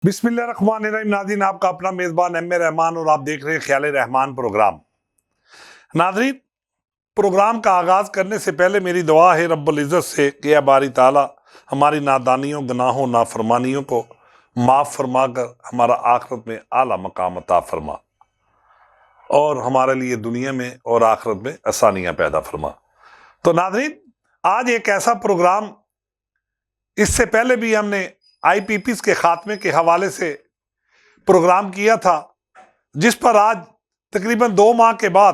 بسم اللہ الرحمن الرحیم۔ ناظرین، آپ کا اپنا میزبان ایم اے رحمان اور آپ دیکھ رہے ہیں خیال رحمان پروگرام۔ ناظرین، پروگرام کا آغاز کرنے سے پہلے میری دعا ہے رب العزت سے کہ اے باری تعالیٰ ہماری نادانیوں، گناہوں، نافرمانیوں کو معاف فرما کر ہمارا آخرت میں اعلیٰ مقام عطا فرما اور ہمارے لیے دنیا میں اور آخرت میں آسانیاں پیدا فرما۔ تو ناظرین، آج ایک ایسا پروگرام، اس سے پہلے بھی ہم نے آئی پی پیز کے خاتمے کے حوالے سے پروگرام کیا تھا، جس پر آج تقریباً 2 ماہ کے بعد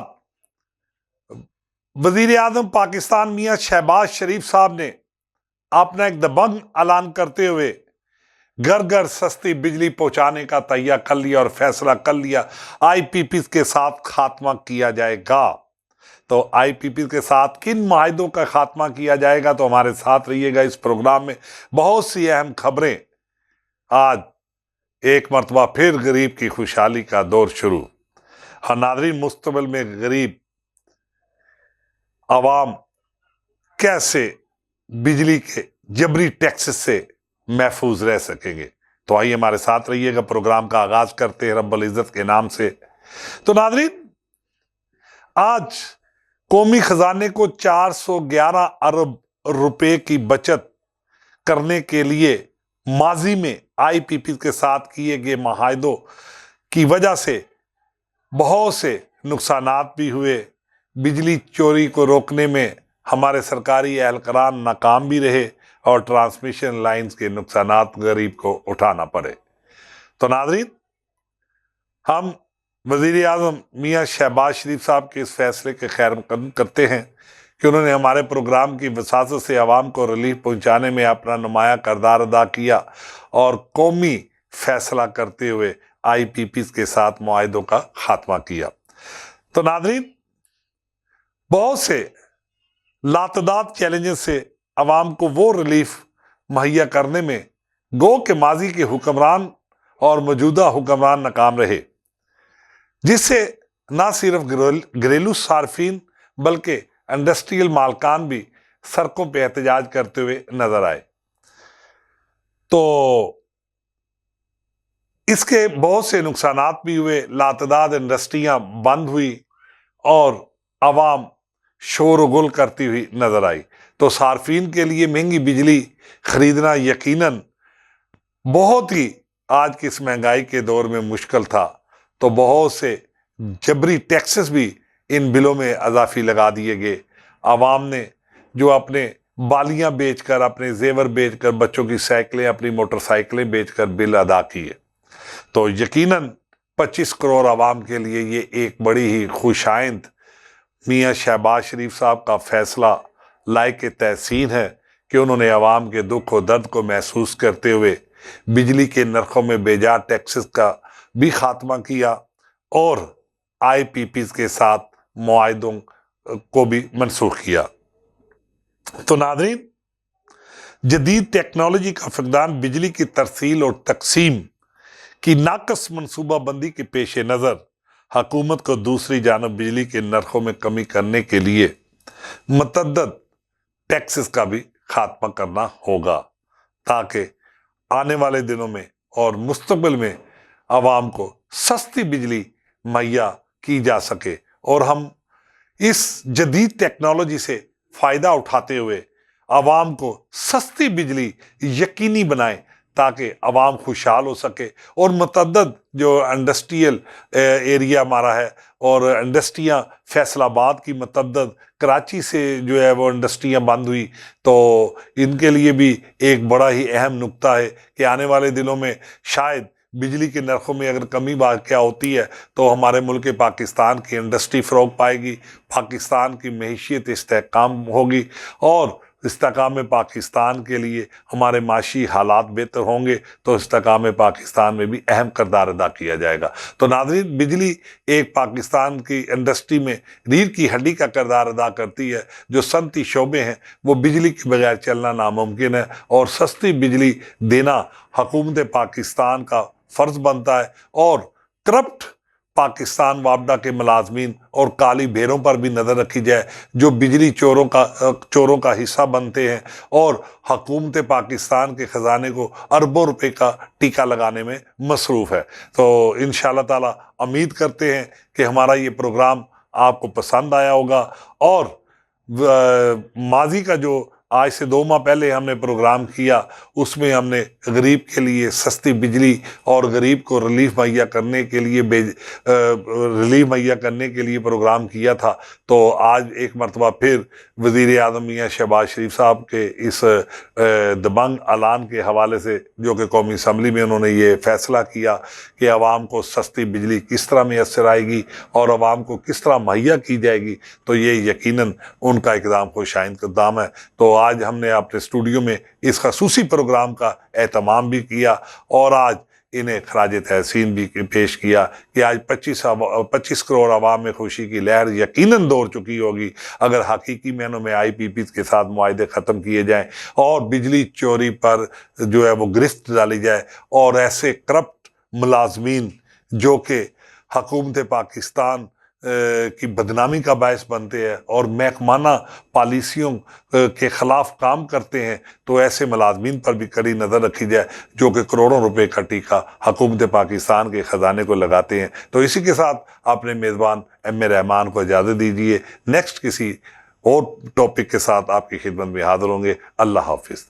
وزیر اعظم پاکستان میاں شہباز شریف صاحب نے اپنا ایک دبنگ اعلان کرتے ہوئے گھر گھر سستی بجلی پہنچانے کا تہیہ کر لیا اور فیصلہ کر لیا آئی پی پیز کے ساتھ خاتمہ کیا جائے گا۔ تو آئی پی پی کے ساتھ کن معاہدوں کا خاتمہ کیا جائے گا، تو ہمارے ساتھ رہیے گا اس پروگرام میں۔ بہت سی اہم خبریں، آج ایک مرتبہ پھر غریب کی خوشحالی کا دور شروع۔ اور ناظرین، مستقبل میں غریب عوام کیسے بجلی کے جبری ٹیکس سے محفوظ رہ سکیں گے، تو آئیے ہمارے ساتھ رہیے گا۔ پروگرام کا آغاز کرتے ہیں رب العزت کے نام سے۔ تو ناظرین، آج قومی خزانے کو 411 ارب روپے کی بچت کرنے کے لیے ماضی میں آئی پی پی کے ساتھ کیے گئے معاہدوں کی وجہ سے بہت سے نقصانات بھی ہوئے۔ بجلی چوری کو روکنے میں ہمارے سرکاری اہلکاران ناکام بھی رہے اور ٹرانسمیشن لائنز کے نقصانات غریب کو اٹھانا پڑے۔ تو ناظرین، ہم وزیر اعظم میاں شہباز شریف صاحب کے اس فیصلے کے خیر مقدم کرتے ہیں کہ انہوں نے ہمارے پروگرام کی وساطت سے عوام کو ریلیف پہنچانے میں اپنا نمایاں کردار ادا کیا اور قومی فیصلہ کرتے ہوئے آئی پی پیز کے ساتھ معاہدوں کا خاتمہ کیا۔ تو ناظرین، بہت سے لاتعداد چیلنجز سے عوام کو وہ ریلیف مہیا کرنے میں گو کہ ماضی کے حکمران اور موجودہ حکمران ناکام رہے، جس سے نہ صرف گھریلو صارفین بلکہ انڈسٹریل مالکان بھی سڑکوں پہ احتجاج کرتے ہوئے نظر آئے۔ تو اس کے بہت سے نقصانات بھی ہوئے، لاتعداد انڈسٹریاں بند ہوئی اور عوام شور و گل کرتی ہوئی نظر آئی۔ تو صارفین کے لیے مہنگی بجلی خریدنا یقیناً بہت ہی آج کی اس مہنگائی کے دور میں مشکل تھا۔ تو بہت سے جبری ٹیکسز بھی ان بلوں میں اضافی لگا دیے گئے۔ عوام نے جو اپنے بالیاں بیچ کر، اپنے زیور بیچ کر، بچوں کی سائیکلیں، اپنی موٹر سائیکلیں بیچ کر بل ادا کیے۔ تو یقیناً 25 کروڑ عوام کے لیے یہ ایک بڑی ہی خوش آئند میاں شہباز شریف صاحب کا فیصلہ لائق تحسین ہے کہ انہوں نے عوام کے دکھ و درد کو محسوس کرتے ہوئے بجلی کے نرخوں میں بے جا ٹیکسز کا بھی خاتمہ کیا اور آئی پی پیز کے ساتھ معاہدوں کو بھی منسوخ کیا۔ تو ناظرین، جدید ٹیکنالوجی کا فقدان بجلی کی ترسیل اور تقسیم کی ناقص منصوبہ بندی کے پیش نظر حکومت کو دوسری جانب بجلی کے نرخوں میں کمی کرنے کے لیے متعدد ٹیکسز کا بھی خاتمہ کرنا ہوگا، تاکہ آنے والے دنوں میں اور مستقبل میں عوام کو سستی بجلی مہیا کی جا سکے اور ہم اس جدید ٹیکنالوجی سے فائدہ اٹھاتے ہوئے عوام کو سستی بجلی یقینی بنائیں، تاکہ عوام خوشحال ہو سکے اور متعدد جو انڈسٹریل ایریا ہمارا ہے اور انڈسٹریاں فیصل آباد کی متعدد، کراچی سے جو ہے وہ انڈسٹریاں بند ہوئی، تو ان کے لیے بھی ایک بڑا ہی اہم نقطہ ہے کہ آنے والے دنوں میں شاید بجلی کے نرخوں میں اگر کمی واقع ہوتی ہے تو ہمارے ملک پاکستان کی انڈسٹری فروغ پائے گی، پاکستان کی معیشت استحکام ہوگی اور استحکام پاکستان کے لیے ہمارے معاشی حالات بہتر ہوں گے، تو استحکام پاکستان میں بھی اہم کردار ادا کیا جائے گا۔ تو ناظرین، بجلی ایک پاکستان کی انڈسٹری میں ریڑھ کی ہڈی کا کردار ادا کرتی ہے۔ جو صنعتی شعبے ہیں وہ بجلی کے بغیر چلنا ناممکن ہے اور سستی بجلی دینا حکومت پاکستان کا فرض بنتا ہے اور کرپٹ پاکستان وابڈا کے ملازمین اور کالی بھیڑوں پر بھی نظر رکھی جائے جو بجلی چوروں کا حصہ بنتے ہیں اور حکومت پاکستان کے خزانے کو اربوں روپے کا ٹیکہ لگانے میں مصروف ہے۔ تو انشاءاللہ تعالی امید کرتے ہیں کہ ہمارا یہ پروگرام آپ کو پسند آیا ہوگا، اور ماضی کا جو آج سے 2 ماہ پہلے ہم نے پروگرام کیا اس میں ہم نے غریب کے لیے سستی بجلی اور غریب کو ریلیف مہیا کرنے کے لیے پروگرام کیا تھا۔ تو آج ایک مرتبہ پھر وزیر اعظم میاں شہباز شریف صاحب کے اس دبنگ اعلان کے حوالے سے، جو کہ قومی اسمبلی میں انہوں نے یہ فیصلہ کیا کہ عوام کو سستی بجلی کس طرح میسر آئے گی اور عوام کو کس طرح مہیا کی جائے گی، تو یہ یقیناً ان کا اقدام خوشائند اقدام ہے۔ تو آج ہم نے اپنے اسٹوڈیو میں اس خصوصی پروگرام کا اہتمام بھی کیا اور آج انہیں خراج تحسین بھی پیش کیا کہ آج 25 کروڑ عوام میں خوشی کی لہر یقیناً دوڑ چکی ہوگی اگر حقیقی معنوں میں آئی پی پیز کے ساتھ معاہدے ختم کیے جائیں اور بجلی چوری پر جو ہے وہ گرفت ڈالی جائے، اور ایسے کرپٹ ملازمین جو کہ حکومت پاکستان کی بدنامی کا باعث بنتے ہیں اور محکمانہ پالیسیوں کے خلاف کام کرتے ہیں، تو ایسے ملازمین پر بھی کڑی نظر رکھی جائے جو کہ کروڑوں روپے کا ٹیکہ حکومت پاکستان کے خزانے کو لگاتے ہیں۔ تو اسی کے ساتھ اپنے میزبان ایم اے رحمان کو اجازت دیجیے، نیکسٹ کسی اور ٹاپک کے ساتھ آپ کی خدمت میں حاضر ہوں گے۔ اللہ حافظ۔